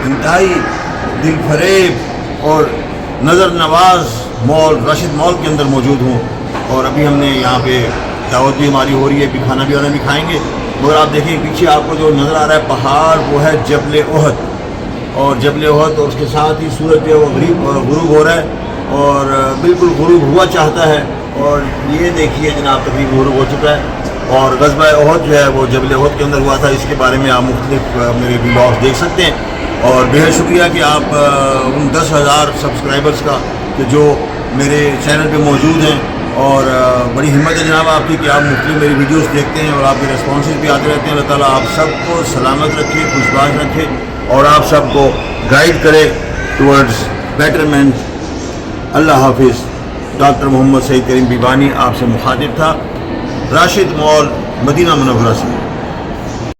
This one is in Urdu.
انتہائی دل فریب اور نظر نواز مال راشد مال کے اندر موجود ہوں، اور ابھی ہم نے یہاں پہ دعوت بھی ہماری ہو رہی ہے، بھی کھانا بھی اور بھی کھائیں گے، مگر آپ دیکھیں پیچھے آپ کو جو نظر آ رہا ہے پہاڑ وہ ہے جبل احد، اور جبل احد اور اس کے ساتھ ہی سورج جو ہے وہ غروب ہو رہا ہے اور بالکل غروب ہوا چاہتا ہے، اور یہ دیکھیے جناب تقریباً غروب ہو چکا ہے، اور غزوہ احد جو ہے وہ جبل احد کے اندر ہوا تھا، اس کے بارے میں آپ مختلف میرے ولاگز دیکھ سکتے ہیں، اور بہت شکریہ کہ آپ ان 10,000 سبسکرائبرز کا کہ جو میرے چینل پہ موجود ہیں، اور بڑی ہمت ہے جناب آپ کی کہ آپ مختلف میری ویڈیوز دیکھتے ہیں اور آپ کے ریسپانسز بھی آتے رہتے ہیں۔ اللہ تعالیٰ آپ سب کو سلامت رکھے، خوشباش رکھے، اور آپ سب کو گائیڈ کرے ٹورڈز بیٹرمنٹ۔ اللہ حافظ۔ ڈاکٹر محمد سعید کریم بیبانی آپ سے مخاطب تھا، راشد مال، مدینہ منورہ سے۔